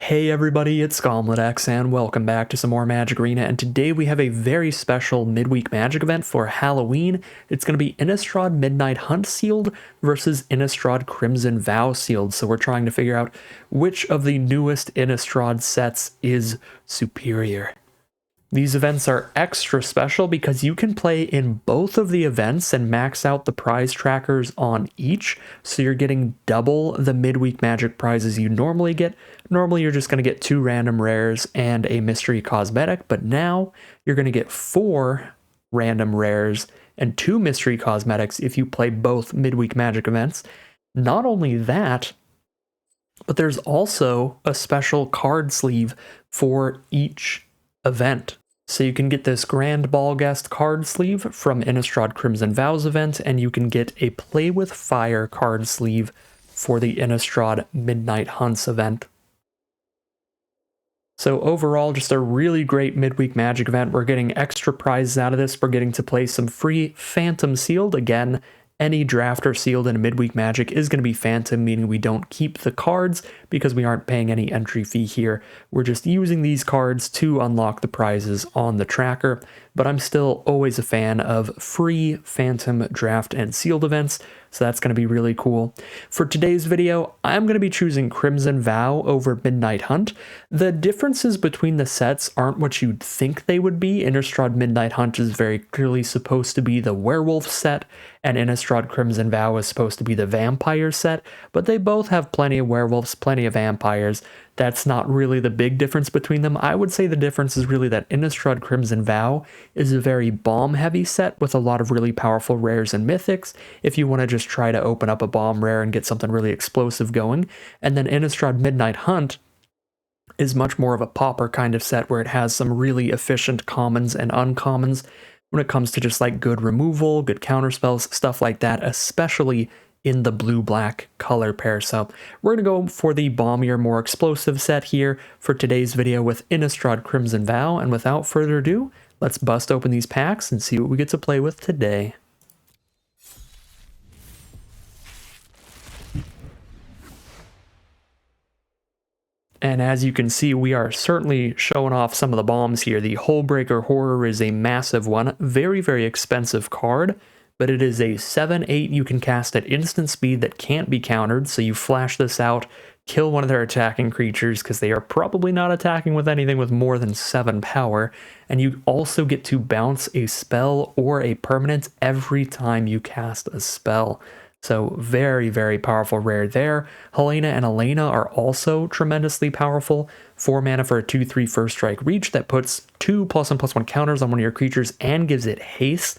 Hey everybody, it's Gomledex and welcome back to some more Magic Arena, and today we have a very special midweek Magic event for Halloween. It's going to be Innistrad Midnight Hunt sealed versus Innistrad Crimson Vow sealed, so we're trying to figure out which of the newest Innistrad sets is superior. These events are extra special because you can play in both of the events and max out the prize trackers on each, so you're getting double the midweek Magic prizes you normally get. Normally you're just going to get 2 random rares and a mystery cosmetic, but now you're going to get 4 random rares and 2 mystery cosmetics if you play both midweek Magic events. Not only that, but there's also a special card sleeve for each event. So you can get this Grand Ball Guest card sleeve from Innistrad Crimson Vows event, and you can get a Play with Fire card sleeve for the Innistrad Midnight Hunts event. So overall, just a really great midweek Magic event. We're getting extra prizes out of this. We're getting to play some free Phantom Sealed. Again, any drafter sealed in a midweek Magic is going to be Phantom, meaning we don't keep the cards because we aren't paying any entry fee here. We're just using these cards to unlock the prizes on the tracker, but I'm still always a fan of free Phantom draft and sealed events, so that's going to be really cool. For today's video, I'm going to be choosing Crimson Vow over Midnight Hunt. The differences between the sets aren't what you'd think they would be. Innistrad Midnight Hunt is very clearly supposed to be the werewolf set, and Innistrad Crimson Vow is supposed to be the vampire set, but they both have plenty of werewolves, plenty of vampires. That's not really the big difference between them. I would say the difference is really that Innistrad Crimson Vow is a very bomb-heavy set with a lot of really powerful rares and mythics if you want to just try to open up a bomb rare and get something really explosive going. And then Innistrad Midnight Hunt is much more of a popper kind of set where it has some really efficient commons and uncommons when it comes to just like good removal, good counterspells, stuff like that, especially in the blue-black color pair. So we're going to go for the bombier, more explosive set here for today's video with Innistrad Crimson Vow, and without further ado, let's bust open these packs and see what we get to play with today. And as you can see, we are certainly showing off some of the bombs here. The Hullbreaker Horror is a massive one, very, very expensive card, but it is a 7/8 you can cast at instant speed that can't be countered, so you flash this out, kill one of their attacking creatures because they are probably not attacking with anything with more than 7 power, and you also get to bounce a spell or a permanent every time you cast a spell. So very, very powerful rare there. Helena and Elena are also tremendously powerful. 4 mana for a 2/3 first strike reach that puts 2 +1/+1 counters on one of your creatures and gives it haste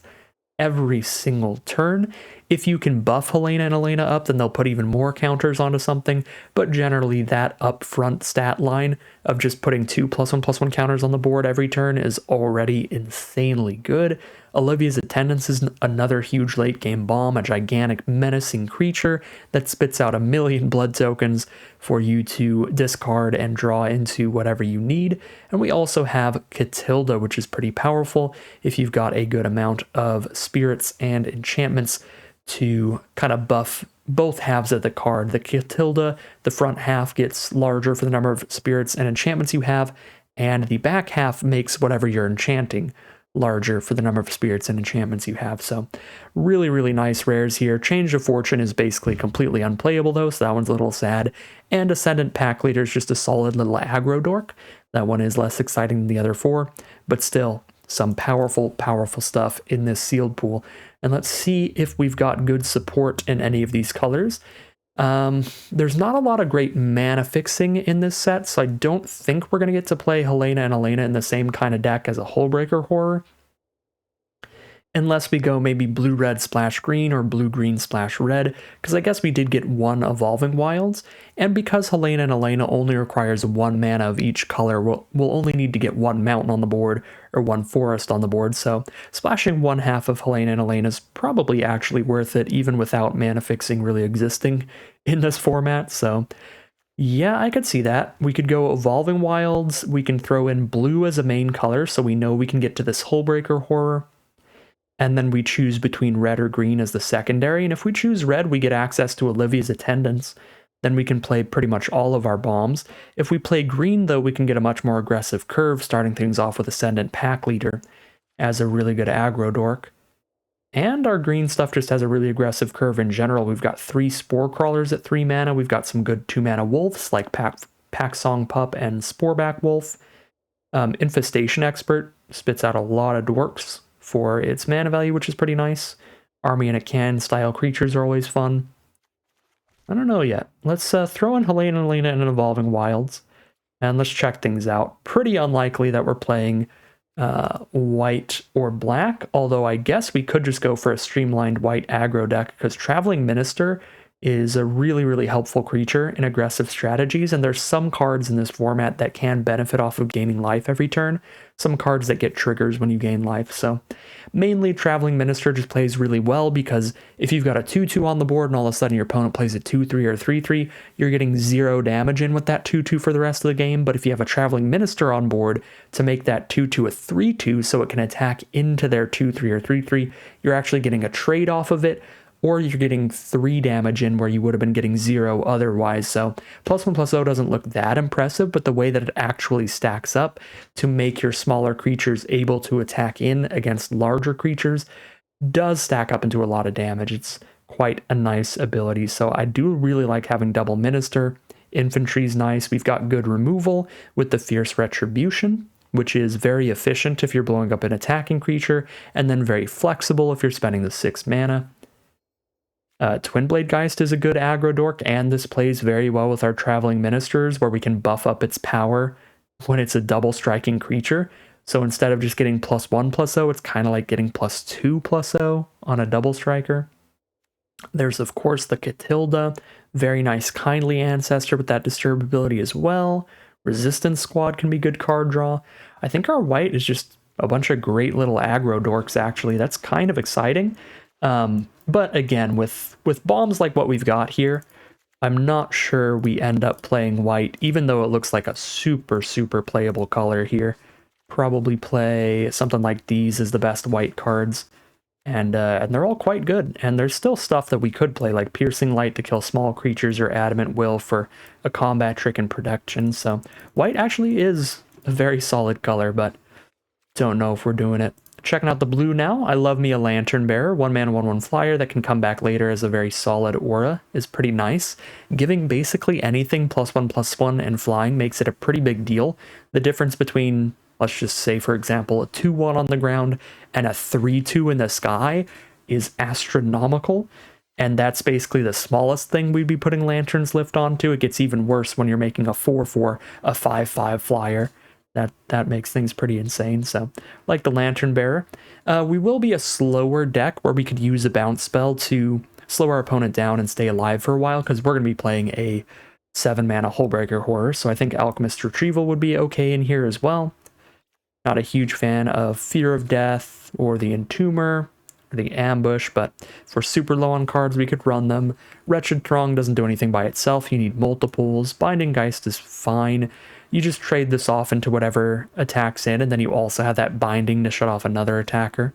every single turn. If you can buff Helena and Elena up, then they'll put even more counters onto something, but generally that upfront stat line of just putting 2 +1/+1 counters on the board every turn is already insanely good. Olivia's Attendance is another huge late game bomb, a gigantic menacing creature that spits out 1,000,000 blood tokens for you to discard and draw into whatever you need. And we also have Catilda, which is pretty powerful if you've got a good amount of spirits and enchantments to kind of buff both halves of the card. The Catilda, the front half gets larger for the number of spirits and enchantments you have, and the back half makes whatever you're enchanting larger for the number of spirits and enchantments you have. So really, really nice rares here. Change of Fortune is basically completely unplayable though, so that one's a little sad. And Ascendant Pack Leader is just a solid little aggro dork. That one is less exciting than the other 4, but still some powerful, powerful stuff in this sealed pool. And let's see if we've got good support in any of these colors. There's not a lot of great mana fixing in this set, so I don't think we're going to get to play Helena and Elena in the same kind of deck as a Hullbreaker Horror. Unless we go maybe blue-red splash green or blue-green splash red, because I guess we did get 1 Evolving Wilds, and because Helena and Elena only requires 1 mana of each color, we'll only need to get 1 mountain on the board or 1 forest on the board, so splashing 1/2 of Helena and Elena is probably actually worth it, even without mana fixing really existing in this format, so yeah, I could see that. We could go Evolving Wilds, we can throw in blue as a main color, so we know we can get to this Hullbreaker Horror, and then we choose between red or green as the secondary, and if we choose red, we get access to Olivia's Attendance, then we can play pretty much all of our bombs. If we play green, though, we can get a much more aggressive curve, starting things off with Ascendant Pack Leader as a really good aggro dork. And our green stuff just has a really aggressive curve in general. We've got 3 Spore Crawlers at 3 mana. We've got some good 2 mana wolves like Pack Song Pup and Sporeback Wolf. Infestation Expert spits out a lot of dorks for its mana value, which is pretty nice. Army in a Can style creatures are always fun. I don't know yet. Let's throw in Helena and Helena and Evolving Wilds, and let's check things out. Pretty unlikely that we're playing white or black, although I guess we could just go for a streamlined white aggro deck, because Traveling Minister is a really, really helpful creature in aggressive strategies, and there's some cards in this format that can benefit off of gaining life every turn, some cards that get triggers when you gain life, so mainly Traveling Minister just plays really well, because if you've got a 2-2 on the board and all of a sudden your opponent plays a 2-3 or 3-3, you're getting 0 damage in with that 2-2 for the rest of the game, but if you have a Traveling Minister on board to make that 2-2 a 3-2 so it can attack into their 2-3 or 3-3, you're actually getting a trade off of it, or you're getting 3 damage in where you would have been getting 0 otherwise. So +1/+0 doesn't look that impressive, but the way that it actually stacks up to make your smaller creatures able to attack in against larger creatures does stack up into a lot of damage. It's quite a nice ability. So I do really like having double Minister. Infantry's nice. We've got good removal with the Fierce Retribution, which is very efficient if you're blowing up an attacking creature, and then very flexible if you're spending the 6 mana. Twinblade Geist is a good aggro dork, and this plays very well with our Traveling Ministers, where we can buff up its power when it's a double striking creature. So instead of just getting +1/+0, it's kind of like getting +2/+0 on a double striker. There's, of course, the Catilda, very nice Kindly Ancestor with that disturb ability as well. Resistance Squad can be good card draw. I think our white is just a bunch of great little aggro dorks, actually. That's kind of exciting. But again, with bombs like what we've got here, I'm not sure we end up playing white, even though it looks like a super, super playable color here. Probably play something like these as the best white cards, and they're all quite good. And there's still stuff that we could play, like Piercing Light to kill small creatures, or Adamant Will for a combat trick and protection. So white actually is a very solid color, but don't know if we're doing it. Checking out the blue now. I love me a Lantern Bearer. 1 mana, 1/1 flyer that can come back later as a very solid aura is pretty nice. Giving basically anything +1/+1 and flying makes it a pretty big deal. The difference between, let's just say, for example, a 2/1 on the ground and a 3/2 in the sky is astronomical. And that's basically the smallest thing we'd be putting Lantern's Lift onto. It gets even worse when you're making a 4/4, a 5/5 flyer. That makes things pretty insane. So, like the Lantern Bearer, we will be a slower deck where we could use a bounce spell to slow our opponent down and stay alive for a while, because we're going to be playing a 7 mana Hullbreaker Horror. So I think Alchemist Retrieval would be okay in here as well. Not a huge fan of Fear of Death or the Entomber or the Ambush, but if we're super low on cards, we could run them. Wretched Throng doesn't do anything by itself. You need multiples. Binding Geist is fine. You just trade this off into whatever attacks in, and then you also have that binding to shut off another attacker.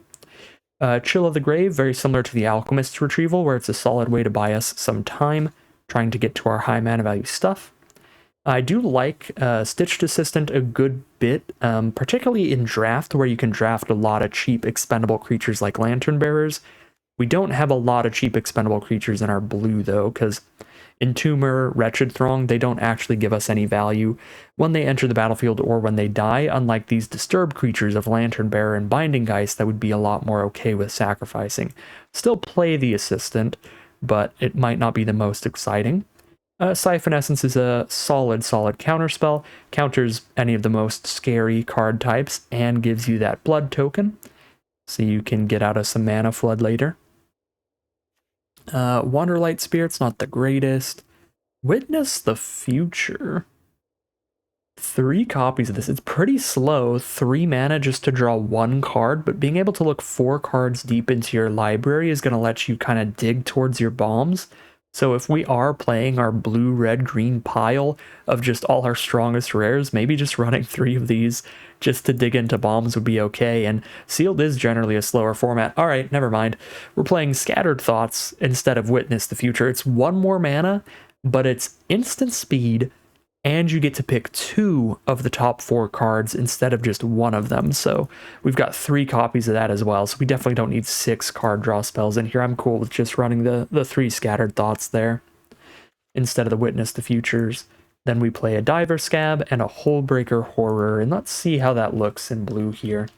Chill of the Grave, very similar to the Alchemist's Retrieval, where it's a solid way to buy us some time, trying to get to our high mana value stuff. I do like Stitched Assistant a good bit, particularly in draft, where you can draft a lot of cheap expendable creatures like Lantern Bearers. We don't have a lot of cheap expendable creatures in our blue, though, because Entomber, Wretched Throng, they don't actually give us any value when they enter the battlefield or when they die, unlike these disturbed creatures of Lantern Bearer and Binding Geist that would be a lot more okay with sacrificing. Still play the Assistant, but it might not be the most exciting. Siphon Essence is a solid counterspell, counters any of the most scary card types, and gives you that blood token, so you can get out of some mana flood later. Wanderlight Spirit's not the greatest. Witness the Future. 3 copies of this. It's pretty slow. 3 mana just to draw 1 card, but being able to look 4 cards deep into your library is going to let you kind of dig towards your bombs. So if we are playing our blue, red, green pile of just all our strongest rares, maybe just running 3 of these just to dig into bombs would be okay. And Sealed is generally a slower format. All right, never mind. We're playing Scattered Thoughts instead of Witness the Future. It's 1 more mana, but it's instant speed, and you get to pick 2 of the top 4 cards instead of just 1 of them. So we've got 3 copies of that as well. So we definitely don't need 6 card draw spells in here. I'm cool with just running the 3 Scattered Thoughts there instead of the Witness the Futures. Then we play a Diver Scab and a Hullbreaker Horror, and let's see how that looks in blue here.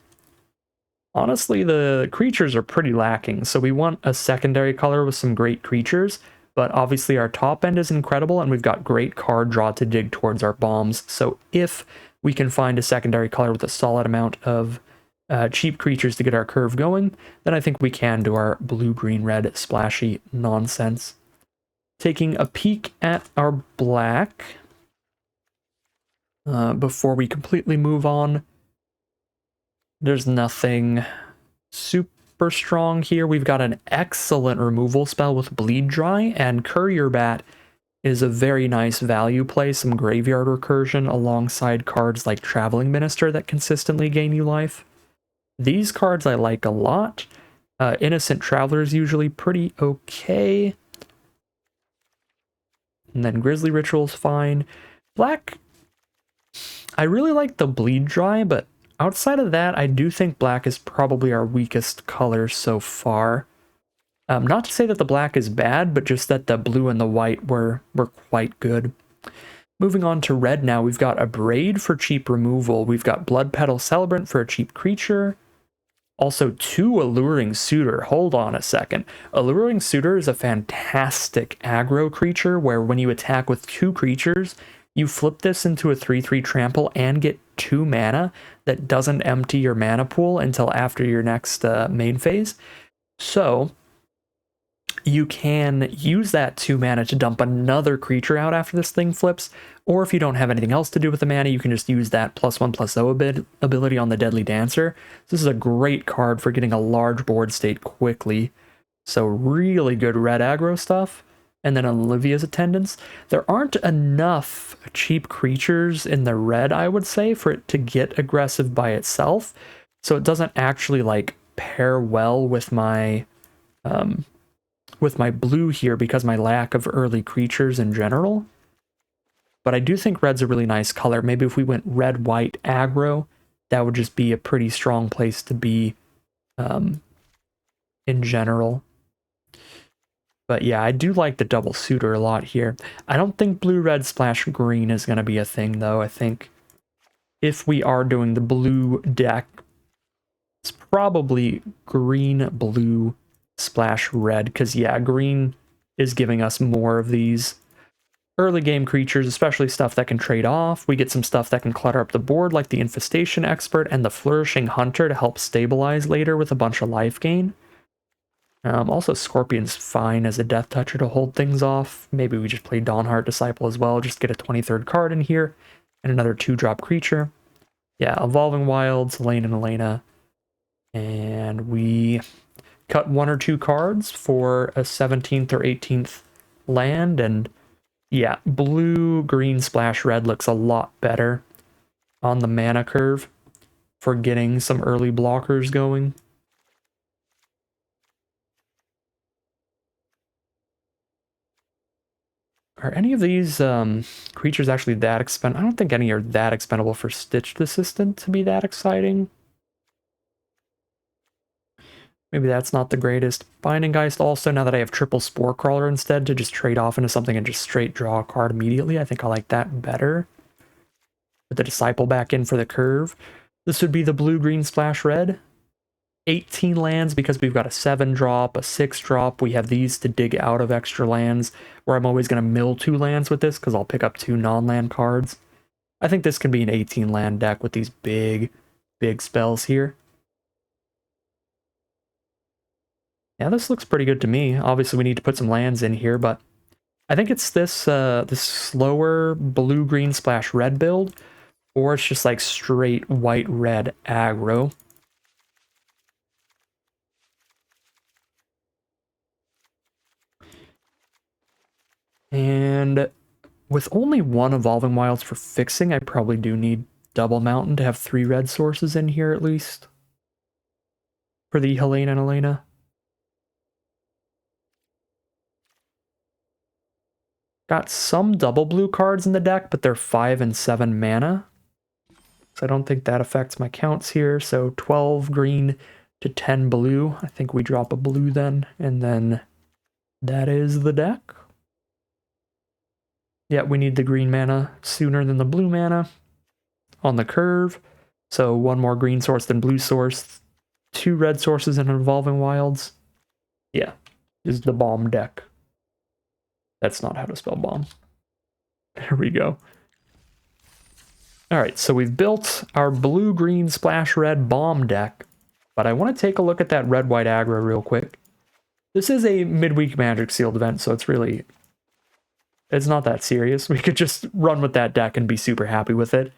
Honestly, the creatures are pretty lacking, so we want a secondary color with some great creatures, but obviously our top end is incredible, and we've got great card draw to dig towards our bombs, so if we can find a secondary color with a solid amount of cheap creatures to get our curve going, then I think we can do our blue-green-red splashy nonsense. Taking a peek at our black before we completely move on. There's nothing super strong here. We've got an excellent removal spell with Bleed Dry, and Courier Bat is a very nice value play, some graveyard recursion alongside cards like Traveling Minister that consistently gain you life. These cards I like a lot. Innocent Traveler is usually pretty okay. And then Grizzly Ritual's fine. Black, I really like the Bleed Dry, but outside of that, I do think black is probably our weakest color so far. Not to say that the black is bad, but just that the blue and the white were quite good. Moving on to red now, we've got a Braid for cheap removal. We've got Blood Petal Celebrant for a cheap creature. Also, 2 Alluring Suitor. Hold on a second. Alluring Suitor is a fantastic aggro creature where when you attack with 2 creatures, you flip this into a 3/3 trample and get 2 mana that doesn't empty your mana pool until after your next main phase. So you can use that 2 mana to dump another creature out after this thing flips, or if you don't have anything else to do with the mana, you can just use that +1/+0 ability on the Deadly Dancer. This is a great card for getting a large board state quickly. So really good red aggro stuff. And then Olivia's Attendants. There aren't enough cheap creatures in the red, I would say, for it to get aggressive by itself. So it doesn't actually like pair well with my blue here because my lack of early creatures in general. But I do think red's a really nice color. Maybe if we went red-white aggro, that would just be a pretty strong place to be in general. But yeah, I do like the double suitor a lot here. I don't think blue-red splash green is going to be a thing, though. I think if we are doing the blue deck, it's probably green-blue splash red, because yeah, green is giving us more of these early game creatures, especially stuff that can trade off. We get some stuff that can clutter up the board, like the Infestation Expert and the Flourishing Hunter to help stabilize later with a bunch of life gain. Also, Scorpion's fine as a Death Toucher to hold things off. Maybe we just play Dawnheart Disciple as well, just get a 23rd card in here, and another 2-drop creature. Yeah, Evolving Wilds, Elaine and Elena. And we cut 1 or 2 cards for a 17th or 18th land, and yeah, blue, green, splash red looks a lot better on the mana curve for getting some early blockers going. Are any of these creatures actually that expendable? I don't think any are that expendable for Stitched Assistant to be that exciting. Maybe that's not the greatest. Binding Geist also, now that I have triple Spore Crawler instead to just trade off into something and just straight draw a card immediately, I think I like that better. Put the Disciple back in for the curve. This would be the blue-green splash red. 18 lands because we've got a 7-drop, a 6-drop. We have these to dig out of extra lands, where I'm always going to mill 2 lands with this because I'll pick up 2 non-land cards. I think this can be an 18-land deck with these big spells here. Yeah, this looks pretty good to me. Obviously, we need to put some lands in here, but I think it's this this slower blue-green splash red build, or it's just like straight white-red aggro. And with only 1 Evolving Wilds for fixing, I probably do need Double Mountain to have 3 red sources in here at least. For the Helena and Elena. Got some double blue cards in the deck, but they're 5 and 7 mana. So I don't think that affects my counts here. So 12 green to 10 blue. I think we drop a blue then, and then that is the deck. Yeah, we need the green mana sooner than the blue mana on the curve. So one more green source than blue source. 2 red sources and Evolving Wilds. Yeah, is the bomb deck. That's not how to spell bomb. There we go. All right, so we've built our blue-green splash red bomb deck, but I want to take a look at that red-white aggro real quick. This is a midweek Magic sealed event, so it's not that serious. We could just run with that deck and be super happy with it,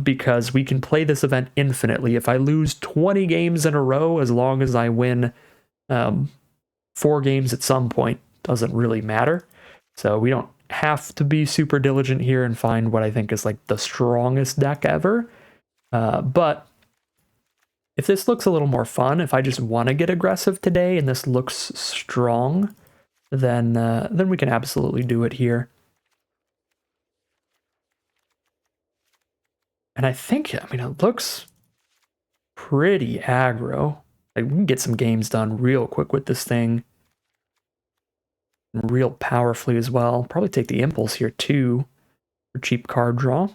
because we can play this event infinitely. If I lose 20 games in a row, as long as I win 4 games at some point, doesn't really matter. So we don't have to be super diligent here and find what I think is like the strongest deck ever. But if this looks a little more fun, if I just want to get aggressive today and this looks strong, then we can absolutely do it here. And I think, I mean, it looks pretty aggro. Like, we can get some games done real quick with this thing. Real powerfully as well. Probably take the Impulse here too for cheap card draw.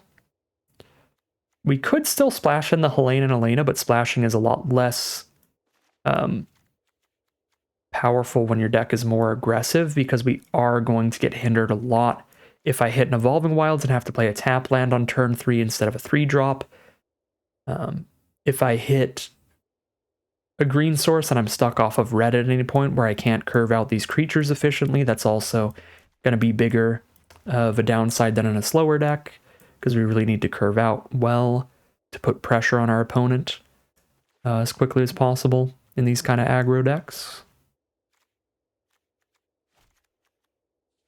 We could still splash in the Helena and Elena, but splashing is a lot less powerful when your deck is more aggressive, because we are going to get hindered a lot if I hit an Evolving Wilds and have to play a tap land on turn 3 instead of a 3-drop. If I hit a green source and I'm stuck off of red at any point where I can't curve out these creatures efficiently, that's also going to be bigger of a downside than in a slower deck, because we really need to curve out well to put pressure on our opponent as quickly as possible in these kind of aggro decks.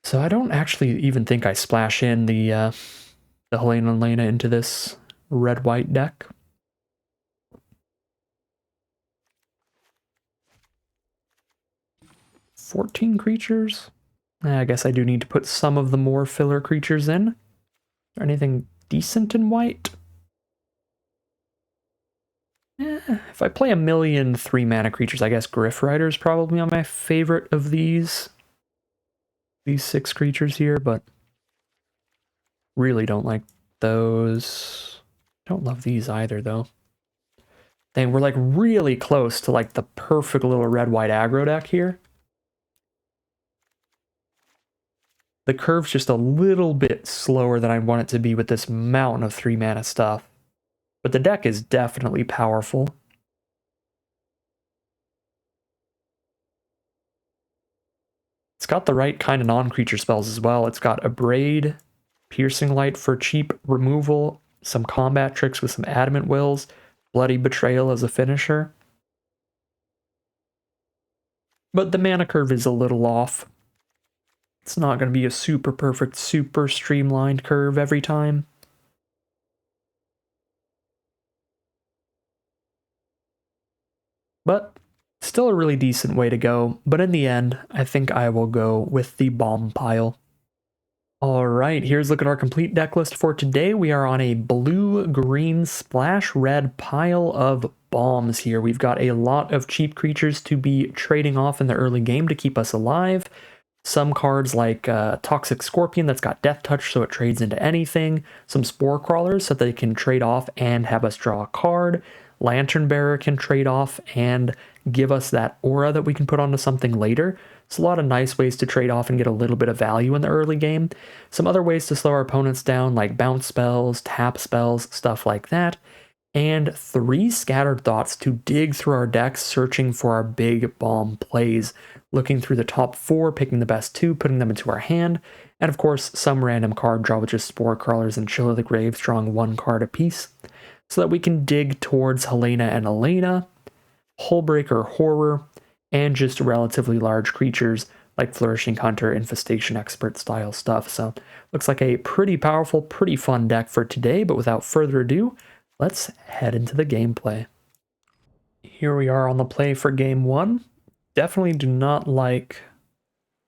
So I don't actually even think I splash in the Helena and Lena into this red-white deck. $14 creatures? I guess I do need to put some of the more filler creatures in. Is there anything decent in white? If I play a million 3-mana creatures, I guess Griff Rider is probably my favorite of these 6 creatures here, but really don't like those. Don't love these either, though. Dang, we're like really close to like the perfect little red-white aggro deck here. The curve's just a little bit slower than I want it to be with this mountain of 3-mana stuff. But the deck is definitely powerful. It's got the right kind of non-creature spells as well. It's got Abrade, Piercing Light for cheap removal, some combat tricks with some Adamant Wills, Bloody Betrayal as a finisher. But the mana curve is a little off. It's not going to be a super perfect, super streamlined curve every time. But still a really decent way to go. But in the end, I think I will go with the bomb pile. Alright, here's a look at our complete deck list for today. We are on a blue-green splash red pile of bombs here. We've got a lot of cheap creatures to be trading off in the early game to keep us alive. Some cards like Toxic Scorpion that's got Death Touch, so it trades into anything. Some Spore Crawlers so they can trade off and have us draw a card. Lantern Bearer can trade off and give us that aura that we can put onto something later. It's a lot of nice ways to trade off and get a little bit of value in the early game. Some other ways to slow our opponents down, like bounce spells, tap spells, stuff like that. And 3 Scattered Thoughts to dig through our decks, searching for our big bomb plays. Looking through the top 4, picking the best 2, putting them into our hand. And of course, some random card draw with just Spore Crawlers and Chill of the Grave, drawing 1 card apiece. So that we can dig towards Helena and Elena, Hullbreaker Horror, and just relatively large creatures like Flourishing Hunter, Infestation Expert style stuff. So looks like a pretty powerful, pretty fun deck for today, but without further ado, let's head into the gameplay. Here we are on the play for game 1. Definitely do not like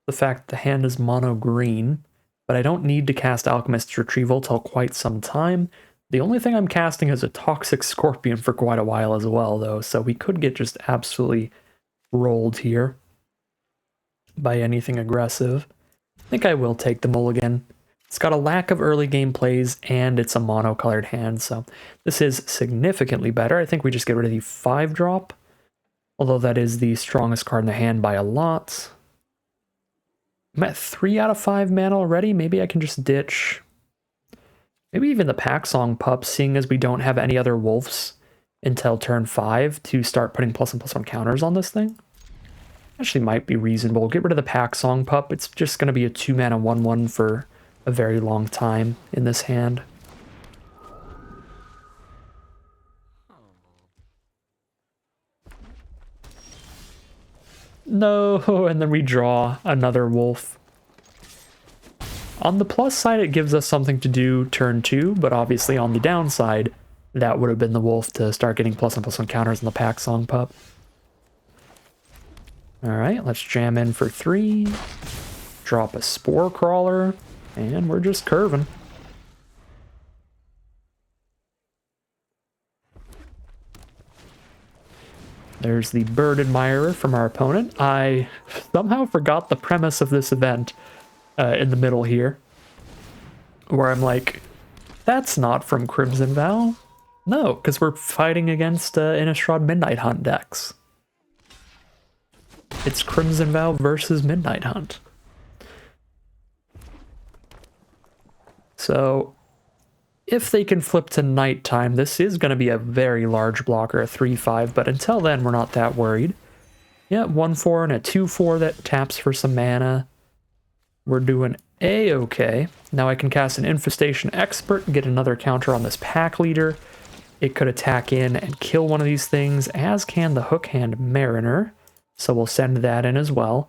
the fact the hand is mono green. but I don't need to cast Alchemist's Retrieval till quite some time. The only thing I'm casting is a Toxic Scorpion for quite a while as well, though, so we could get just absolutely rolled here by anything aggressive. I think I will take the mulligan. It's got a lack of early game plays, and it's a mono-colored hand, so this is significantly better. I think we just get rid of the 5-drop, although that is the strongest card in the hand by a lot. I'm at 3 out of 5 mana already. Maybe I can just ditch... maybe even the Pack Song Pup, seeing as we don't have any other wolves until turn 5 to start putting +1/+1 counters on this thing. Actually might be reasonable. Get rid of the Pack Song Pup. It's just going to be a 2-mana 1/1 for a very long time in this hand. No, and then we draw another wolf. On the plus side, it gives us something to do turn 2, but obviously on the downside, that would have been the wolf to start getting +1/+1 counters on the Pack Song Pup. Alright, let's jam in for 3. Drop a Spore Crawler, and we're just curving. There's the Bird Admirer from our opponent. I somehow forgot the premise of this event in the middle here, where I'm like, that's not from Crimson Vow. No, because we're fighting against Innistrad Midnight Hunt decks. It's Crimson Vow versus Midnight Hunt. So, if they can flip to nighttime, this is going to be a very large blocker, a 3/5, but until then, we're not that worried. Yeah, 1/4 and a 2/4 that taps for some mana. We're doing A-okay. Now I can cast an Infestation Expert and get another counter on this Pack Leader. It could attack in and kill one of these things, as can the Hookhand Mariner. So we'll send that in as well.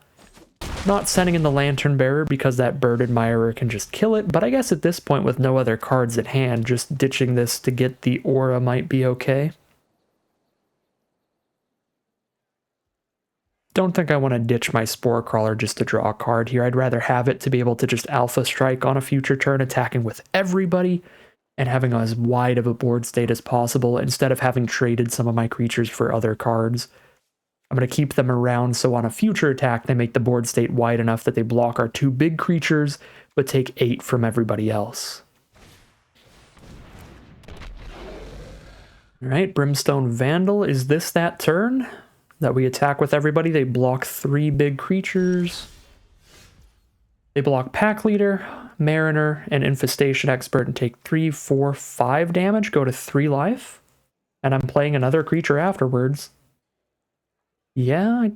Not sending in the Lantern Bearer because that Bird Admirer can just kill it, but I guess at this point with no other cards at hand, just ditching this to get the aura might be okay. Don't think I want to ditch my Spore Crawler just to draw a card here. I'd rather have it to be able to just Alpha Strike on a future turn, attacking with everybody, and having as wide of a board state as possible, instead of having traded some of my creatures for other cards. I'm going to keep them around so on a future attack they make the board state wide enough that they block our 2 big creatures, but take 8 from everybody else. Alright, Brimstone Vandal. Is this that turn that we attack with everybody? They block 3 big creatures. They block Pack Leader, Mariner, and Infestation Expert and take 3, 4, 5 damage, go to 3 life. And I'm playing another creature afterwards. Yeah, I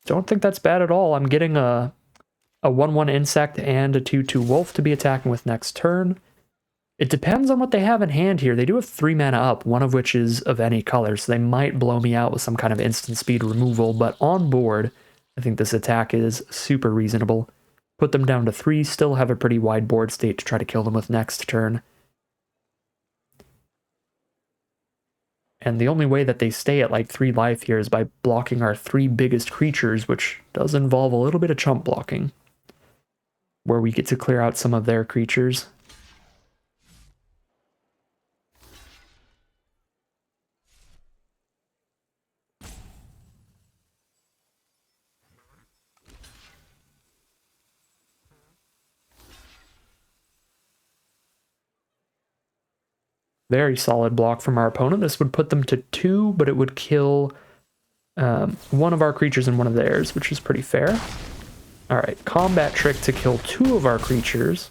don't think that's bad at all. I'm getting a 1/1 insect and a 2/2 wolf to be attacking with next turn. It depends on what they have in hand here. They do have 3 mana up, one of which is of any color, so they might blow me out with some kind of instant speed removal, but on board, I think this attack is super reasonable. Put them down to 3, still have a pretty wide board state to try to kill them with next turn. And the only way that they stay at like 3 life here is by blocking our 3 biggest creatures, which does involve a little bit of chump blocking, where we get to clear out some of their creatures. Very solid block from our opponent. This would put them to 2, but it would kill one of our creatures and one of theirs, which is pretty fair. Alright, Combat Trick to kill 2 of our creatures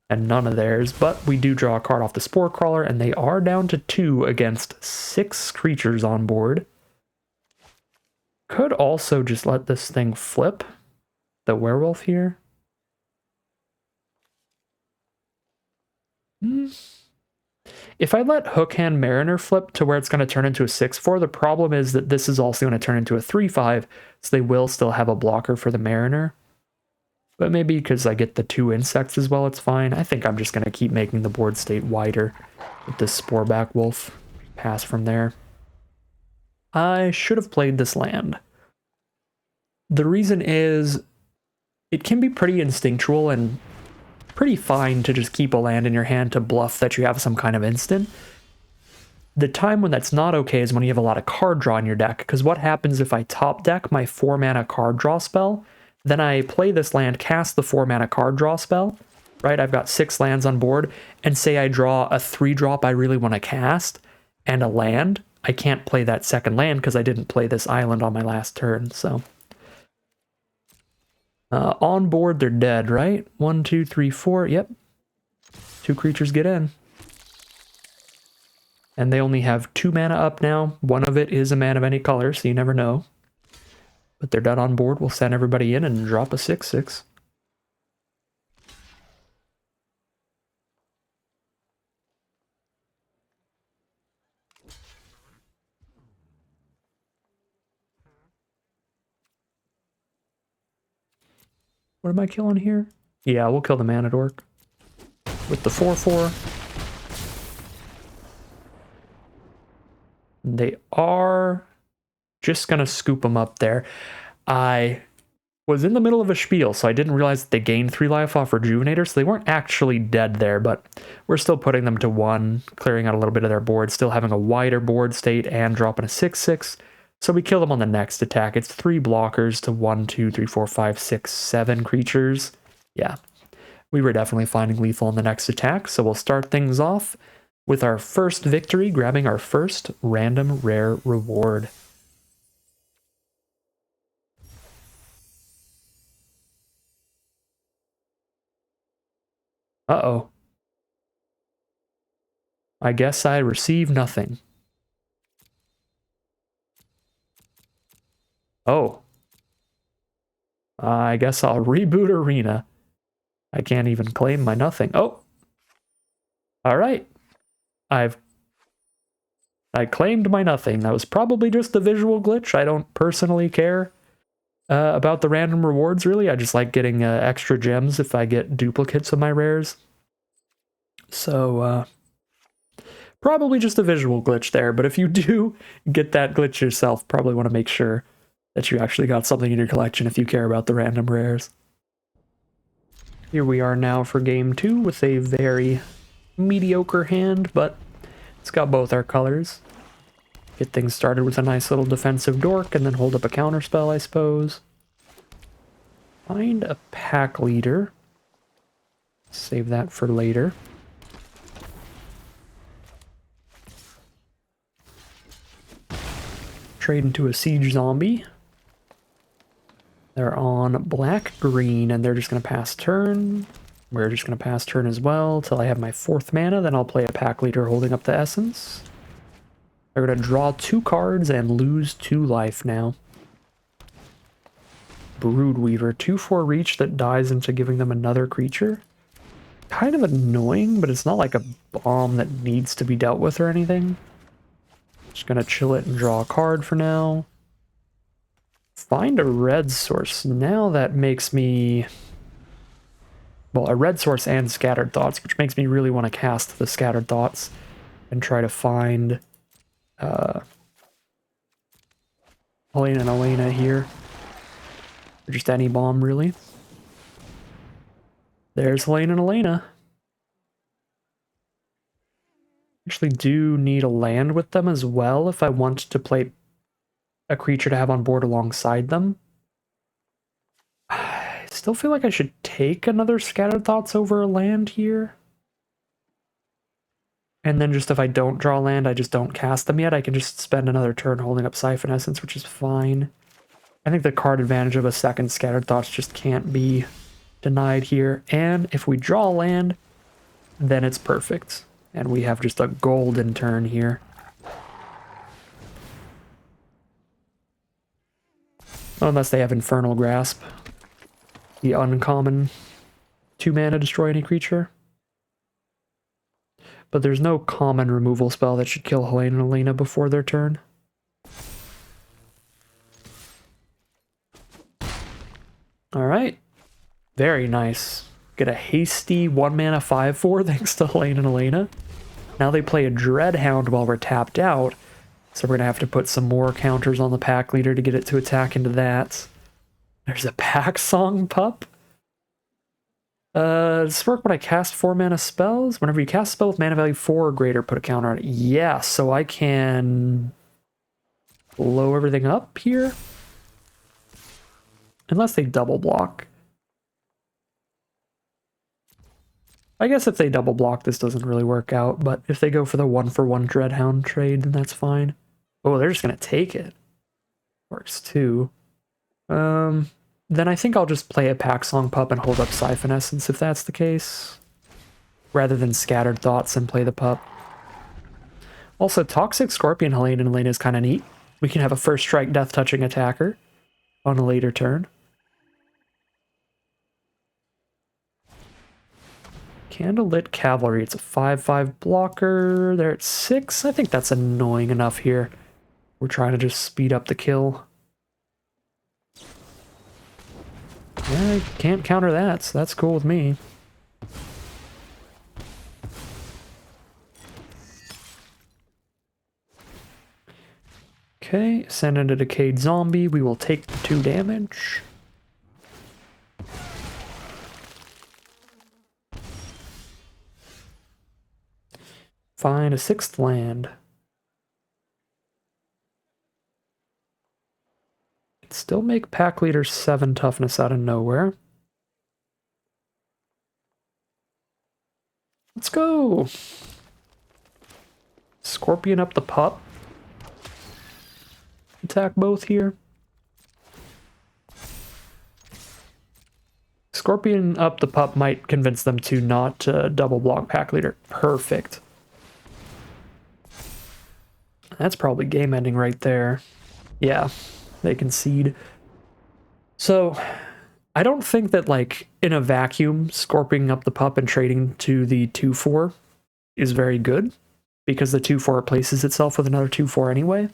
and none of theirs, but we do draw a card off the Spore Crawler, and they are down to 2 against 6 creatures on board. Could also just let this thing flip, the werewolf here. If I let Hookhand Mariner flip to where it's going to turn into a 6/4, the problem is that this is also going to turn into a 3/5, so they will still have a blocker for the Mariner. But maybe because I get the 2 insects as well, it's fine. I think I'm just going to keep making the board state wider with this Sporeback Wolf. Pass from there. I should have played this land. The reason is it can be pretty instinctual, and pretty fine to just keep a land in your hand to bluff that you have some kind of instant. The time when that's not okay is when you have a lot of card draw in your deck, because what happens if I top deck my 4-mana card draw spell, then I play this land, cast the 4-mana card draw spell, right? I've got 6 lands on board, and say I draw a 3-drop I really want to cast, and a land, I can't play that second land because I didn't play this island on my last turn, so... on board, they're dead, right? 1, 2, 3, 4, yep. 2 creatures get in. And they only have 2 mana up now. One of it is a man of any color, so you never know. But they're done on board. We'll send everybody in and drop a 6/6. What am I killing here? Yeah, we'll kill the mana dork. With the 4/4. They are just going to scoop them up there. I was in the middle of a spiel, so I didn't realize that they gained 3 life off Rejuvenator, so they weren't actually dead there, but we're still putting them to 1, clearing out a little bit of their board, still having a wider board state, and dropping a 6/6. So we kill them on the next attack. It's 3 blockers to 1, 2, 3, 4, 5, 6, 7 creatures. Yeah, we were definitely finding lethal on the next attack, so we'll start things off with our first victory, grabbing our first random rare reward. Uh-oh. I guess I receive nothing. Oh. I guess I'll reboot Arena. I can't even claim my nothing. Oh. All right. I claimed my nothing. That was probably just a visual glitch. I don't personally care about the random rewards, really. I just like getting extra gems if I get duplicates of my rares. So, probably just a visual glitch there. But if you do get that glitch yourself, probably want to make sure that you actually got something in your collection if you care about the random rares. Here we are now for game 2 with a very mediocre hand, but it's got both our colors. Get things started with a nice little defensive dork and then hold up a counterspell, I suppose. Find a pack leader. Save that for later. Trade into a siege zombie. They're on black-green, and they're just going to pass turn. We're just going to pass turn as well till I have my 4th mana. Then I'll play a pack leader holding up the essence. They're going to draw 2 cards and lose 2 life now. Broodweaver, 2/4 reach that dies into giving them another creature. Kind of annoying, but it's not like a bomb that needs to be dealt with or anything. Just going to chill it and draw a card for now. Find a red source. Now that makes me... Well, a red source and Scattered Thoughts, which makes me really want to cast the Scattered Thoughts and try to find Helena and Elena here. Or just any bomb, really. There's Helena and Elena. Actually do need a land with them as well if I want to play a creature to have on board alongside them. I still feel like I should take another Scattered Thoughts over a land here. And then just if I don't draw land, I just don't cast them yet. I can just spend another turn holding up Siphon Essence, which is fine. I think the card advantage of a second Scattered Thoughts just can't be denied here. And if we draw land, then it's perfect. And we have just a golden turn here. Unless they have Infernal Grasp. The uncommon 2-mana destroy any creature. But there's no common removal spell that should kill Helena and Elena before their turn. Alright. Very nice. Get a hasty 1-mana 5/4 thanks to Helena and Elena. Now they play a Dreadhound while we're tapped out. So we're going to have to put some more counters on the pack leader to get it to attack into that. There's a pack song pup. Does this work when I cast 4 mana spells? Whenever you cast a spell with mana value 4 or greater, put a counter on it. Yeah, so I can blow everything up here? Unless they double block. I guess if they double block, this doesn't really work out, but if they go for the 1-for-1 Dreadhound trade, then that's fine. Oh, they're just gonna take it. Works too. Then I think I'll just play a Paxlong Pup and hold up Siphon Essence if that's the case, rather than Scattered Thoughts and play the Pup. Also, Toxic Scorpion Helene and Helene is kind of neat. We can have a first strike death-touching attacker on a later turn. Candlelit Cavalry, it's a 5/5 blocker. They're at 6. I think that's annoying enough here. We're trying to just speed up the kill. Yeah, I can't counter that, so that's cool with me. Okay, send in a Decayed Zombie. We will take the 2 damage. Find a 6th land. Still make Pack Leader 7 toughness out of nowhere. Let's go! Scorpion up the pup. Attack both here. Scorpion up the pup might convince them to not double block Pack Leader. Perfect. That's probably game ending right there. Yeah. They concede. So, I don't think that, like, in a vacuum, scorpioning up the pup and trading to the 2/4 is very good, because the 2/4 replaces itself with another 2/4 anyway.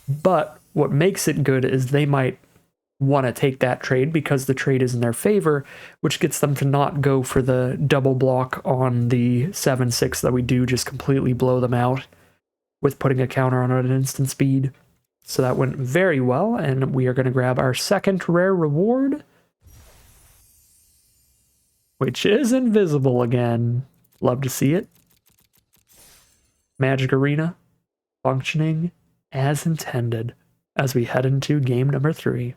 But what makes it good is they might want to take that trade because the trade is in their favor, which gets them to not go for the double block on the 7/6 that we do, just completely blow them out with putting a counter on at instant speed. So that went very well, and we are going to grab our second rare reward, which is invisible again. Love to see it. Magic Arena, functioning as intended as we head into game number 3.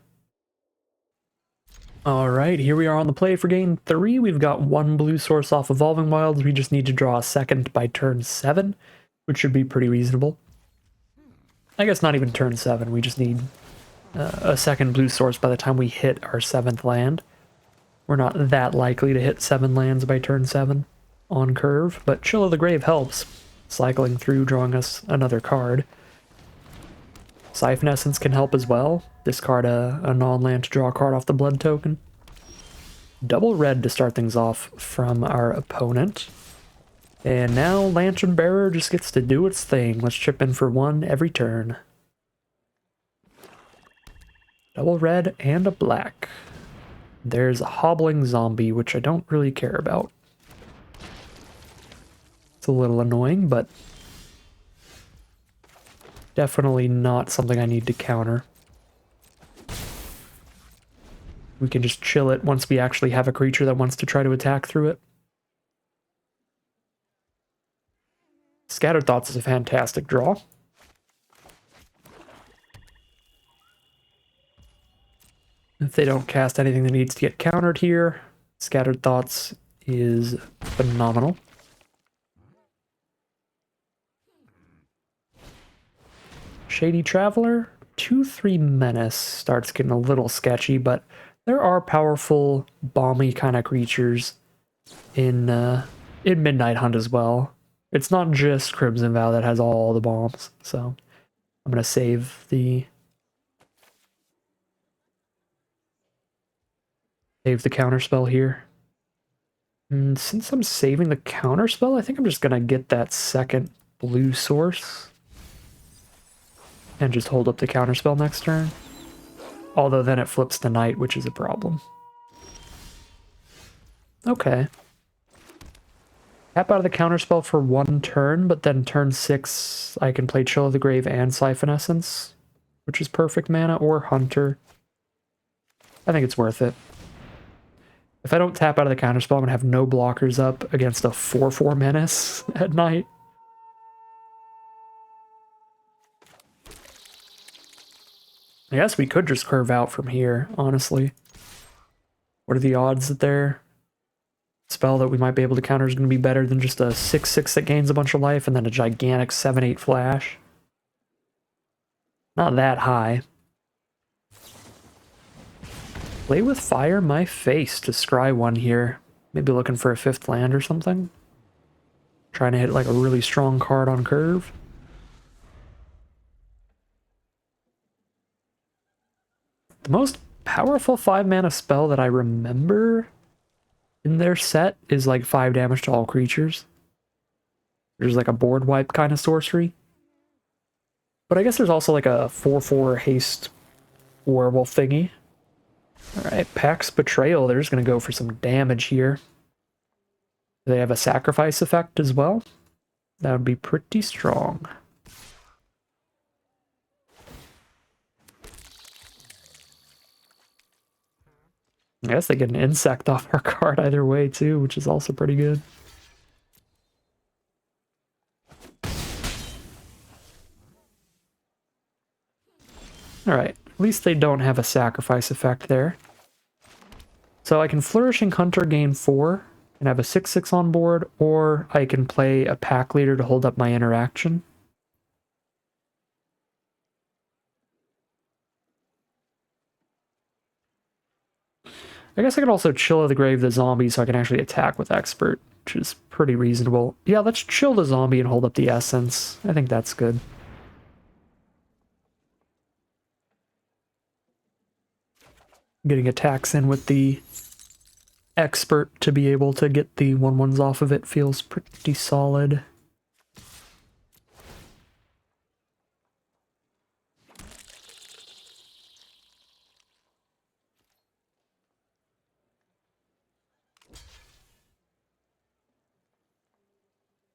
Alright, here we are on the play for game 3. We've got 1 blue source off Evolving Wilds. We just need to draw a second by turn 7, which should be pretty reasonable. I guess not even turn 7, we just need a second blue source by the time we hit our 7th land. We're not that likely to hit 7 lands by turn 7 on curve, but Chill of the Grave helps. Cycling through, drawing us another card. Siphon Essence can help as well. Discard a non-land to draw a card off the blood token. Double red to start things off from our opponent. And now Lantern Bearer just gets to do its thing. Let's chip in for 1 every turn. Double red and a black. There's a Hobbling Zombie, which I don't really care about. It's a little annoying, but definitely not something I need to counter. We can just chill it once we actually have a creature that wants to try to attack through it. Scattered Thoughts is a fantastic draw. If they don't cast anything that needs to get countered here, Scattered Thoughts is phenomenal. Shady Traveler, 2/3 Menace starts getting a little sketchy, but there are powerful, balmy kind of creatures in Midnight Hunt as well. It's not just Crimson Vow that has all the bombs, so I'm gonna save the counterspell here. And since I'm saving the counterspell, I think I'm just gonna get that second blue source and just hold up the counterspell next turn. Although then it flips to night, which is a problem. Okay. Tap out of the counterspell for 1 turn, but then turn 6 I can play Chill of the Grave and Siphon Essence, which is perfect mana, or Hunter. I think it's worth it. If I don't tap out of the counterspell, I'm going to have no blockers up against a 4/4 menace at night. I guess we could just curve out from here, honestly. What are the odds that their spell that we might be able to counter is going to be better than just a 6/6 that gains a bunch of life and then a gigantic 7/8 flash? Not that high. Play with fire my face to scry one here. Maybe looking for a 5th land or something. Trying to hit like a really strong card on curve. The most powerful 5-mana spell that I remember in their set is like 5 damage to all creatures. There's like a board wipe kind of sorcery. But I guess there's also like a 4/4 haste werewolf thingy. Alright, Pax Betrayal. They're just going to go for some damage here. Do they have a sacrifice effect as well? That would be pretty strong. I guess they get an insect off our card either way too, which is also pretty good. Alright, at least they don't have a sacrifice effect there. So I can Flourishing Hunter gain 4 and have a 6/6 on board, or I can play a pack leader to hold up my interaction. I guess I could also Chill of the Grave the zombie so I can actually attack with Expert, which is pretty reasonable. Yeah, let's chill the zombie and hold up the essence. I think that's good. Getting attacks in with the Expert to be able to get the 1/1s off of it feels pretty solid.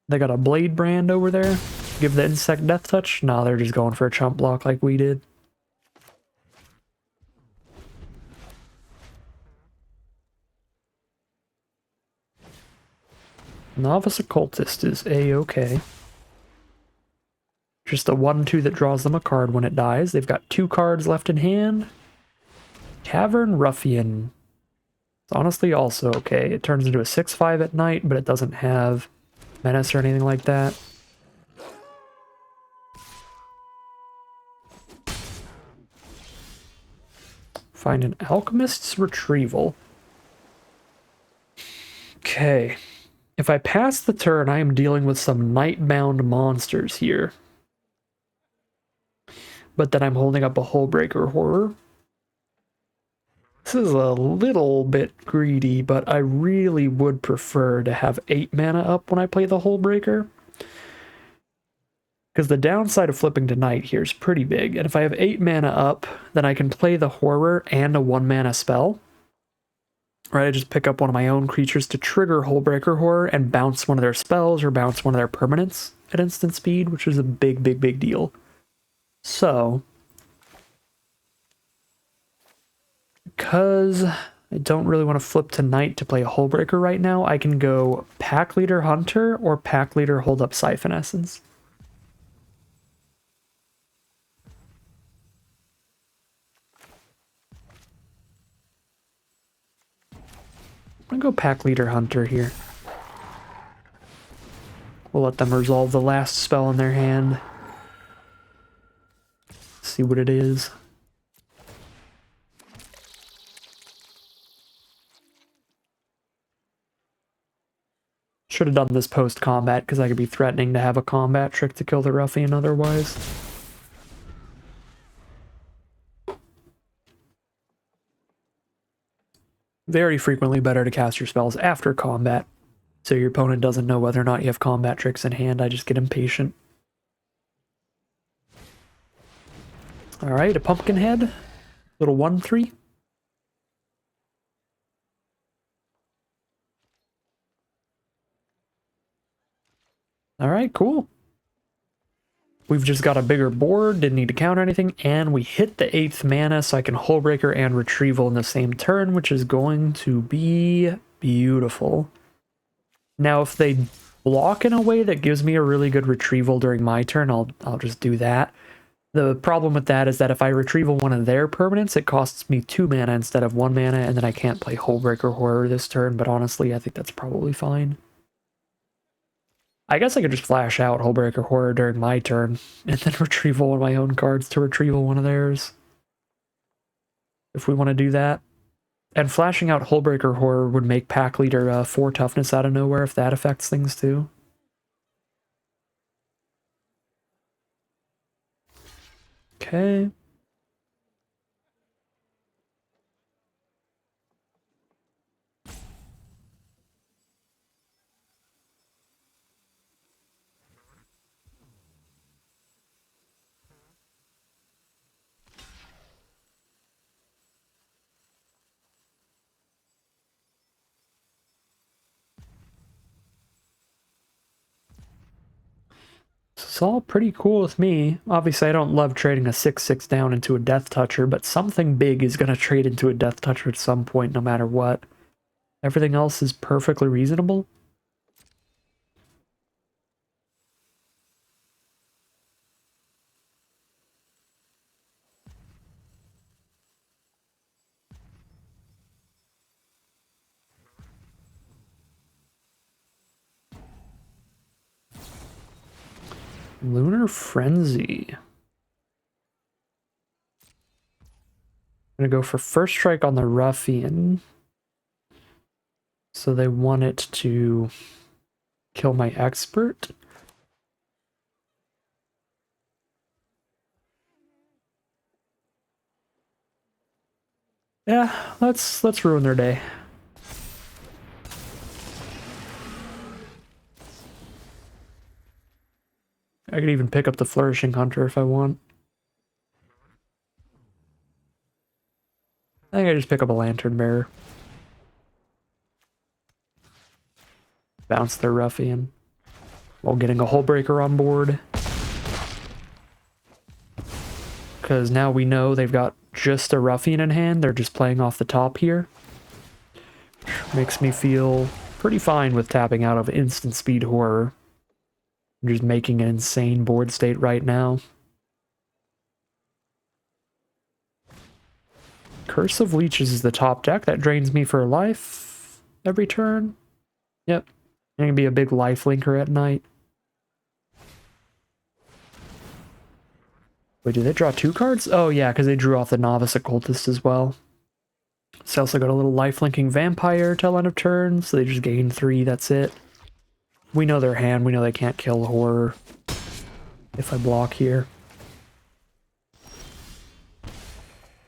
They got a Blade Brand over there. Give the insect death touch? Nah, they're just going for a chump block like we did. Novice Occultist is A-okay. Just a 1/2 that draws them a card when it dies. They've got 2 cards left in hand. Cavern Ruffian. It's honestly also okay. It turns into a 6/5 at night, but it doesn't have menace or anything like that. Find an Alchemist's Retrieval. Okay. If I pass the turn, I am dealing with some Nightbound monsters here. But then I'm holding up a Hullbreaker Horror. This is a little bit greedy, but I really would prefer to have 8 mana up when I play the Hullbreaker. Because the downside of flipping to night here is pretty big. And if I have 8 mana up, then I can play the Horror and a 1-mana spell. Right, I just pick up one of my own creatures to trigger Hullbreaker Horror and bounce one of their spells or bounce one of their permanents at instant speed, which is a big, big, big deal. So, because I don't really want to flip to night to play a Hullbreaker right now, I can go Pack Leader Hunter or Pack Leader Hold Up Siphon Essence. I'm gonna go Pack Leader Hunter here. We'll let them resolve the last spell in their hand. See what it is. Should have done this post-combat, because I could be threatening to have a combat trick to kill the Ruffian otherwise. Very frequently better to cast your spells after combat, so your opponent doesn't know whether or not you have combat tricks in hand. I just get impatient. Alright, a Pumpkinhead. Little 1/3. Alright, cool. We've just got a bigger board, didn't need to count anything, and we hit the 8th mana, so I can Hullbreaker and Retrieval in the same turn, which is going to be beautiful. Now, if they block in a way that gives me a really good Retrieval during my turn, I'll just do that. The problem with that is that if I Retrieval one of their permanents, it costs me 2 mana instead of 1 mana, and then I can't play Hullbreaker Horror this turn, but honestly, I think that's probably fine. I guess I could just flash out Hullbreaker Horror during my turn, and then Retrieval one of my own cards to Retrieval one of theirs. If we want to do that. And flashing out Hullbreaker Horror would make Pack Leader 4 toughness out of nowhere if that affects things too. Okay. It's all pretty cool with me. Obviously, I don't love trading a 6/6 down into a Death Toucher, but something big is going to trade into a Death Toucher at some point, no matter what. Everything else is perfectly reasonable. Lunar Frenzy. I'm going to go for first strike on the Ruffian. So they want it to kill my Expert. Yeah, let's ruin their day. I could even pick up the Flourishing Hunter if I want. I think I just pick up a Lantern Bearer. Bounce their Ruffian while getting a Hullbreaker on board. Because now we know they've got just a Ruffian in hand. They're just playing off the top here. Makes me feel pretty fine with tapping out of Instant Speed Horror. I'm just making an insane board state right now. Curse of Leeches is the top deck. That drains me for life every turn. Yep. I'm going to be a big life linker at night. Wait, did they draw 2 cards? Oh yeah, because they drew off the Novice Occultist as well. So I also got a little life-linking Vampire till end of turn, so they just gain 3, that's it. We know their hand, we know they can't kill Horror if I block here.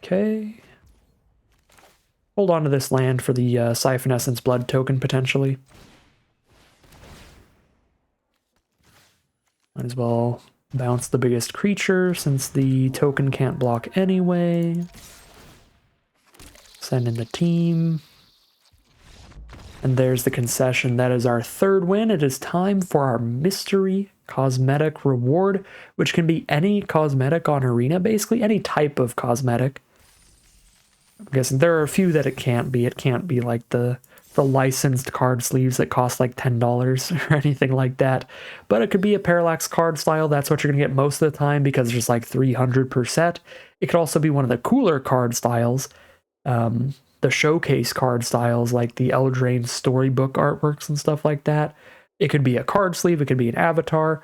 Okay. Hold on to this land for the Siphon Essence Blood token, potentially. Might as well bounce the biggest creature, since the token can't block anyway. Send in the team. And there's the concession. That is our 3rd win. It is time for our mystery cosmetic reward, which can be any cosmetic on Arena, basically. Any type of cosmetic. I'm guessing there are a few that it can't be. It can't be like the licensed card sleeves that cost like $10 or anything like that. But it could be a Parallax card style. That's what you're going to get most of the time because there's like 300 per set. It could also be one of the cooler card styles. The showcase card styles like the Eldraine storybook artworks and stuff like that. It could be a card sleeve. It could be an avatar.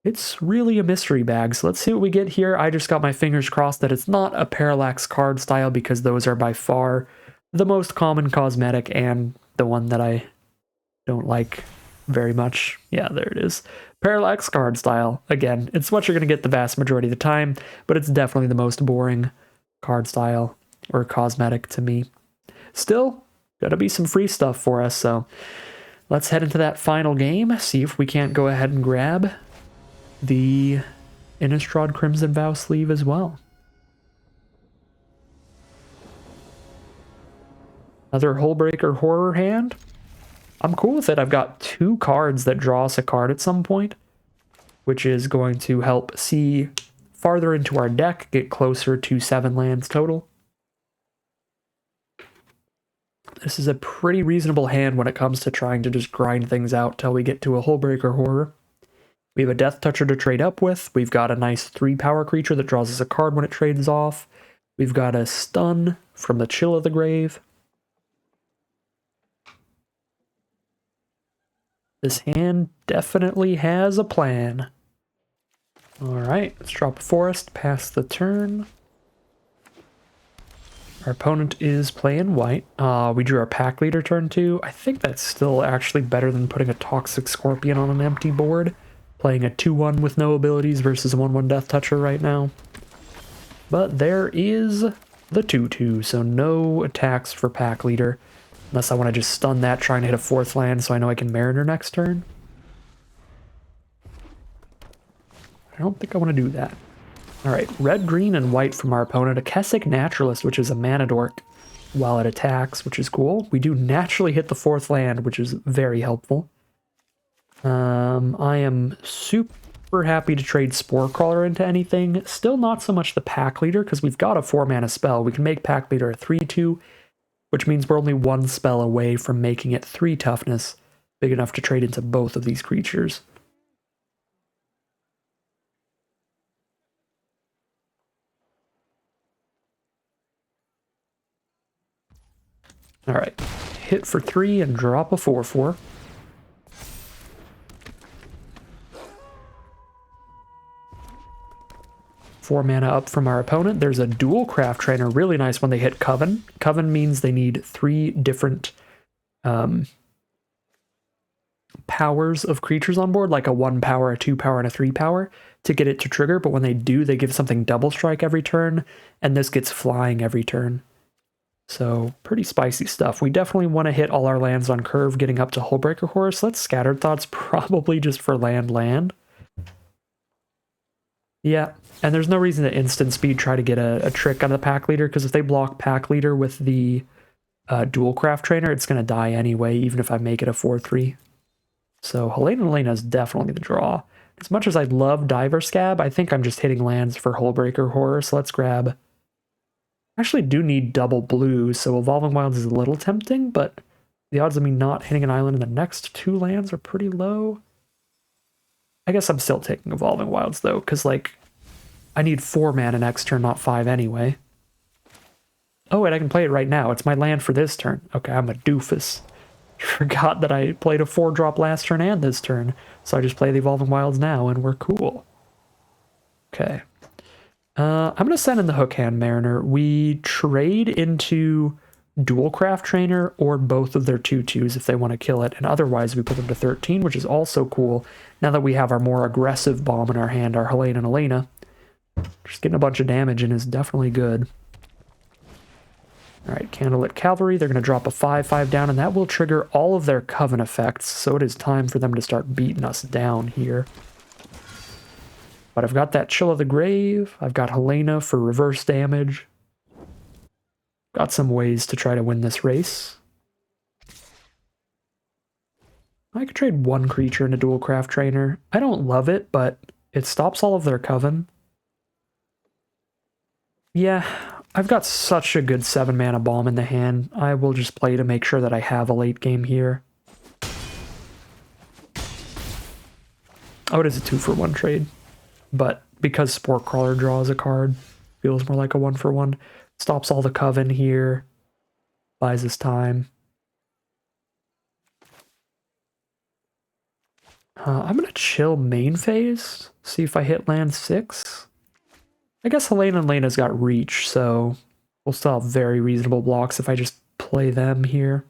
It's really a mystery bag. So let's see what we get here. I just got my fingers crossed that it's not a Parallax card style because those are by far the most common cosmetic and the one that I don't like very much. Yeah, there it is. Parallax card style. Again, it's what you're going to get the vast majority of the time, but it's definitely the most boring card style or cosmetic to me. Still, gotta be some free stuff for us, so let's head into that final game, see if we can't go ahead and grab the Innistrad Crimson Vow sleeve as well. Another Hullbreaker Horror hand. I'm cool with it. I've got 2 cards that draw us a card at some point. which is going to help see farther into our deck, get closer to 7 lands total. This is a pretty reasonable hand when it comes to trying to just grind things out till we get to a Hullbreaker Horror. We have a Death Toucher to trade up with. We've got a nice 3-power creature that draws us a card when it trades off. We've got a Stun from the Chill of the Grave. This hand definitely has a plan. Alright, let's drop a Forest, pass the turn. Our opponent is playing white. We drew our Pack Leader turn 2. I think that's still actually better than putting a Toxic Scorpion on an empty board. Playing a 2-1 with no abilities versus a 1-1 Death Toucher right now. But there is the 2-2, so no attacks for Pack Leader. Unless I want to just stun that, trying to hit a 4th land so I know I can Mariner next turn. I don't think I want to do that. Alright, red, green, and white from our opponent. A Kessig Naturalist, which is a mana dork, while it attacks, which is cool. We do naturally hit the 4th land, which is very helpful. I am super happy to trade Spore Crawler into anything. Still not so much the Pack Leader, because we've got a 4-mana spell. We can make Pack Leader a 3-2, which means we're only 1 spell away from making it 3 toughness, big enough to trade into both of these creatures. Alright, hit for 3 and drop a 4-4. Four mana up from our opponent. There's a Dual Craft Trainer, really nice when they hit Coven. Coven means they need 3 different powers of creatures on board, like a 1-power, a 2-power, and a 3-power, to get it to trigger, but when they do, they give something double strike every turn, and this gets flying every turn. So, pretty spicy stuff. We definitely want to hit all our lands on curve getting up to Hullbreaker Horror, so let's Scattered Thoughts probably just for land. Yeah, and there's no reason to instant speed try to get a trick on the Pack Leader, because if they block Pack Leader with the Dual Craft Trainer, it's going to die anyway, even if I make it a 4-3. So Helena is definitely the draw. As much as I'd love Diver Scab, I think I'm just hitting lands for Hullbreaker Horror, so let's grab... I actually do need double blue, so Evolving Wilds is a little tempting, but the odds of me not hitting an island in the next 2 lands are pretty low. I guess I'm still taking Evolving Wilds, though, because, like, I need 4 mana next turn, not 5 anyway. Oh, and I can play it right now. It's my land for this turn. Okay, I'm a doofus. Forgot that I played a 4-drop last turn and this turn, so I just play the Evolving Wilds now, and we're cool. Okay. I'm going to send in the Hookhand Mariner. We trade into Dual Craft Trainer or both of their 2/2s if they want to kill it, and otherwise we put them to 13, which is also cool. Now that we have our more aggressive bomb in our hand, our Helena and Elena, just getting a bunch of damage in is definitely good. Alright, Candlelit Cavalry, they're going to drop a 5/5 down, and that will trigger all of their Coven effects, so it is time for them to start beating us down here. But I've got that Chill of the Grave, I've got Helena for reverse damage. Got some ways to try to win this race. I could trade 1 creature into Dual Craft Trainer. I don't love it, but it stops all of their Coven. Yeah, I've got such a good 7-mana bomb in the hand. I will just play to make sure that I have a late game here. Oh, it is a 2-for-1 trade. But because Spore Crawler draws a card, feels more like a 1-for-1. Stops all the Coven here. Buys us time. I'm going to chill main phase. See if I hit land 6. I guess Helena and Lena's got reach, so we'll still have very reasonable blocks if I just play them here.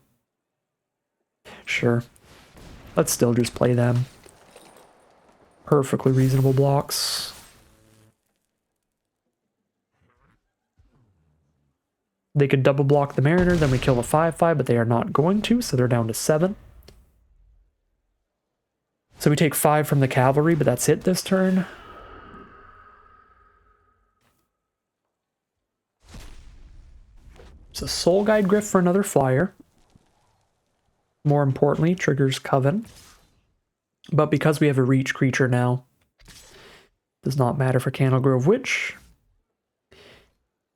Sure. Let's still just play them. Perfectly reasonable blocks. They could double block the Mariner, then we kill the 5/5, but they are not going to, so they're down to 7. So we take 5 from the Cavalry, but that's it this turn. It's a Soul Guide Griff for another flyer. More importantly, triggers Coven. But because we have a reach creature now, Does not matter for Candlegrove Witch.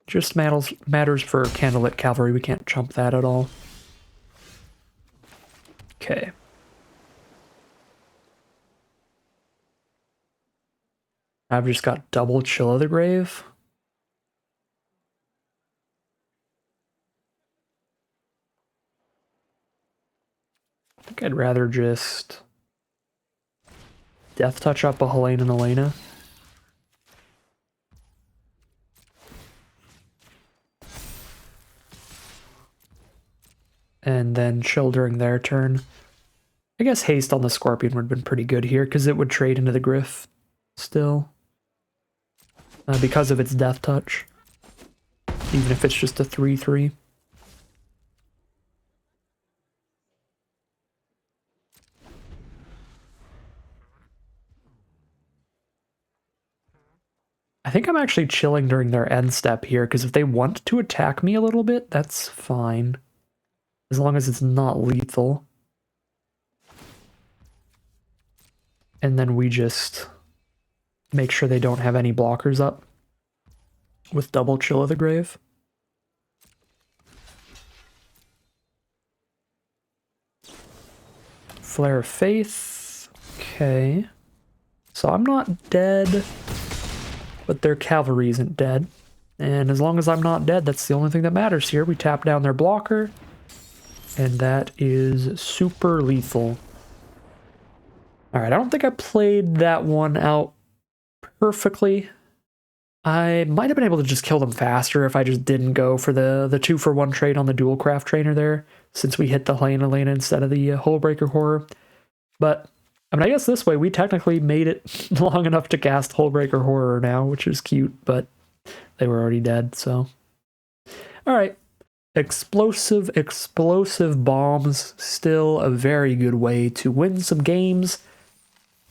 Just matters for Candlelit Cavalry. We can't chump that at all. Okay. I've just got double Chill of the Grave. I think I'd rather just Death Touch up a Helene and Elena. And then chill during their turn. I guess haste on the Scorpion would have been pretty good here, because it would trade into the Griff still. Because of its Death Touch. Even if it's just a 3/3. I think I'm actually chilling during their end step here, because if they want to attack me a little bit, that's fine. As long as it's not lethal. And then we just make sure they don't have any blockers up with double Chill of the Grave. Flare of Faith. Okay. So I'm not dead, but their cavalry isn't dead. And as long as I'm not dead, that's the only thing that matters here. We tap down their blocker, and that is super lethal. Alright, I don't think I played that one out perfectly. I might have been able to just kill them faster if I just didn't go for the 2-for-1 trade on the dual craft trainer there, since we hit the Helena Elena instead of the Hullbreaker Horror. But, I mean, I guess this way we technically made it long enough to cast Hullbreaker Horror now, which is cute, but they were already dead, so. Alright. Explosive bombs, still a very good way to win some games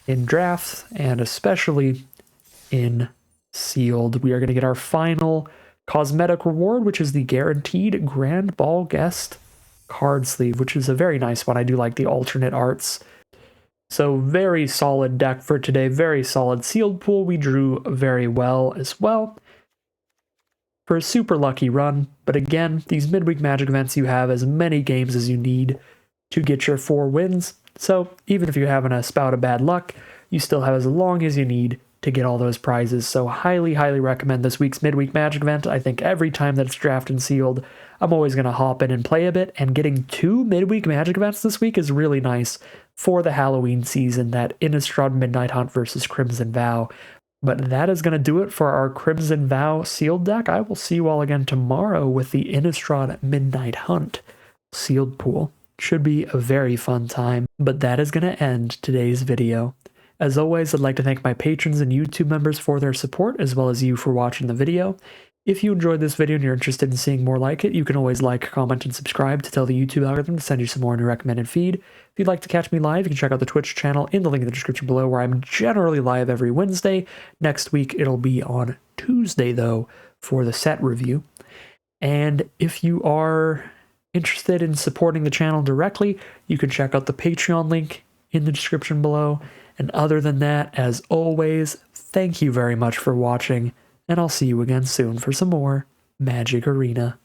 in drafts, and especially in sealed. We are going to get our final cosmetic reward, which is the guaranteed Grand Ball Guest card sleeve, which is a very nice one. I do like the alternate arts. So very solid deck for today, very solid sealed pool. We drew very well as well for a super lucky run. But again, these midweek Magic events, you have as many games as you need to get your 4 wins. So even if you're having a spout of bad luck, you still have as long as you need to get all those prizes. So highly, highly recommend this week's midweek Magic event. I think every time that it's drafted and sealed, I'm always going to hop in and play a bit. And getting 2 midweek Magic events this week is really nice for the Halloween season, that Innistrad Midnight Hunt versus Crimson Vow. But that is going to do it for our Crimson Vow sealed deck. I will see you all again tomorrow with the Innistrad Midnight Hunt sealed pool. Should be a very fun time. But that is going to end today's video. As always, I'd like to thank my patrons and YouTube members for their support, as well as you for watching the video. If you enjoyed this video and you're interested in seeing more like it, you can always like, comment, and subscribe to tell the YouTube algorithm to send you some more in your recommended feed. If you'd like to catch me live, you can check out the Twitch channel in the link in the description below, where I'm generally live every Wednesday. Next week, it'll be on Tuesday, though, for the set review. And if you are interested in supporting the channel directly, you can check out the Patreon link in the description below. And other than that, as always, thank you very much for watching, and I'll see you again soon for some more Magic Arena.